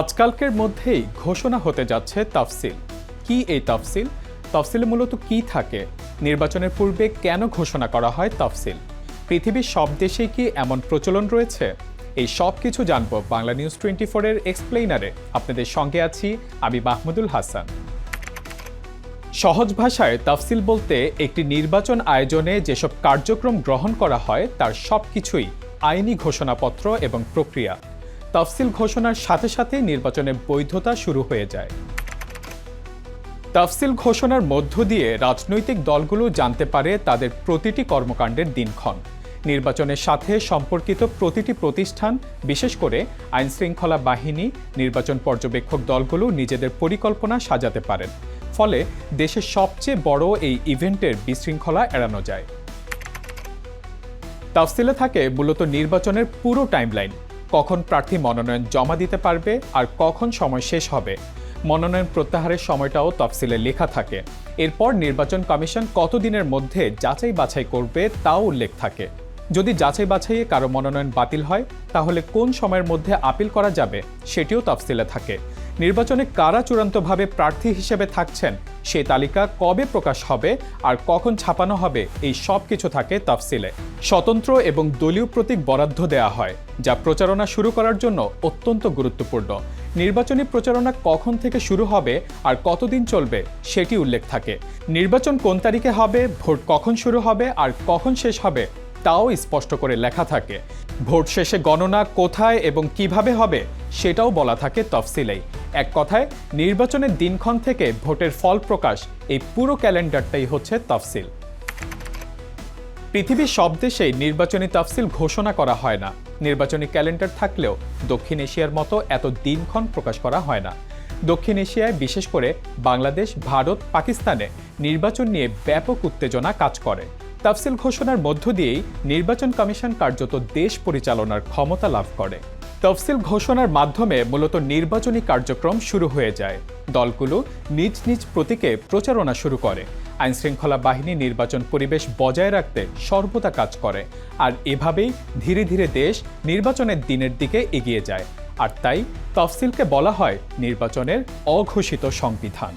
আজকালকের মধ্যেই ঘোষণা হতে যাচ্ছে তাফসিল। কি এই তাফসিল? তাফসিলে মূলত কি থাকে? নির্বাচনের পূর্বে কেন ঘোষণা করা হয় তাফসিল? পৃথিবীর সব দেশেই কি এমন প্রচলন রয়েছে? এই সব কিছু জানব বাংলা নিউজ 24-এর এক্সপ্লেইনারে। আপনাদের সঙ্গে আছি আমি মাহমুদুল হাসান। সহজ ভাষায় তাফসিল বলতে একটি নির্বাচন আয়োজনে যেসব কার্যক্রম গ্রহণ করা হয় তার সবকিছুই আইনি ঘোষণাপত্র এবং প্রক্রিয়া। তাফসিল ঘোষণার সাথে সাথে নির্বাচনের বৈধতা শুরু হয়ে যায়। তাফসিল ঘোষণার মধ্য দিয়ে রাজনৈতিক দলগুলো জানতে পারে তাদের প্রতিটি কর্মকাণ্ডের দিনক্ষণ। নির্বাচনের সাথে সম্পর্কিত প্রতিটি প্রতিষ্ঠান, বিশেষ করে আইনশৃঙ্খলা বাহিনী, নির্বাচন পর্যবেক্ষক দলগুলো নিজেদের পরিকল্পনা সাজাতে পারেন। ফলে দেশের সবচেয়ে বড় এই ইভেন্টের বিশৃঙ্খলা এড়ানো যায়। তাফসিলে থাকে মূলত নির্বাচনের পুরো টাইমলাইন, কখন প্রার্থী মনোনয়ন জমা দিতে পারবে আর কখন সময় শেষ হবে। মনোনয়ন প্রত্যাহারের সময়টাও তফসিলে লেখা থাকে। এরপর নির্বাচন কমিশন কতদিনের মধ্যে যাচাই বাছাই করবে তাও উল্লেখ থাকে। যদি যাচাই বাছাইয়ে কারো মনোনয়ন বাতিল হয় তাহলে কোন সময়ের মধ্যে আপিল করা যাবে সেটিও তফসিলে থাকে। নির্বাচনে কারা চূড়ান্তভাবে প্রার্থী হিসেবে থাকছেন সেই তালিকা কবে প্রকাশ হবে আর কখন ছাপানো হবে, এই সব কিছু থাকে তফসিলে। স্বতন্ত্র এবং দলীয় প্রতীক বরাদ্দ দেওয়া হয়, যা প্রচারণা শুরু করার জন্য অত্যন্ত গুরুত্বপূর্ণ। নির্বাচনী প্রচারণা কখন থেকে শুরু হবে আর কতদিন চলবে সেটি উল্লেখ থাকে। নির্বাচন কোন তারিখে হবে, ভোট কখন শুরু হবে আর কখন শেষ হবে তাও স্পষ্ট করে লেখা থাকে। ভোট শেষে গণনা কোথায় এবং কিভাবে হবে সেটাও বলা থাকে তফসিলেই। এক কথায়, নির্বাচনের দিনক্ষণ থেকে ভোটের ফল প্রকাশ, এই পুরো ক্যালেন্ডারটাই হচ্ছে তফসিল। পৃথিবীর সব দেশেই নির্বাচনী তফসিল ঘোষণা করা হয় না। নির্বাচনী ক্যালেন্ডার থাকলেও দক্ষিণ এশিয়ার মতো এত দিনক্ষণ প্রকাশ করা হয় না। দক্ষিণ এশিয়ায়, বিশেষ করে বাংলাদেশ, ভারত, পাকিস্তানে নির্বাচন নিয়ে ব্যাপক উত্তেজনা কাজ করে। তাফসিল ঘোষণার মধ্য দিয়েই নির্বাচন কমিশন কার্যত দেশ পরিচালনার ক্ষমতা লাভ করে। তফসিল ঘোষণার মাধ্যমে মূলত নির্বাচনী কার্যক্রম শুরু হয়ে যায়। দলগুলো নিজ নিজ প্রতীকে প্রচারণা শুরু করে। আইনশৃঙ্খলা বাহিনী নির্বাচন পরিবেশ বজায় রাখতে সর্বদা কাজ করে। আর এভাবেই ধীরে ধীরে দেশ নির্বাচনের দিনের দিকে এগিয়ে যায়। আর তাই তফসিলকে বলা হয় নির্বাচনের অঘোষিত সংবিধান।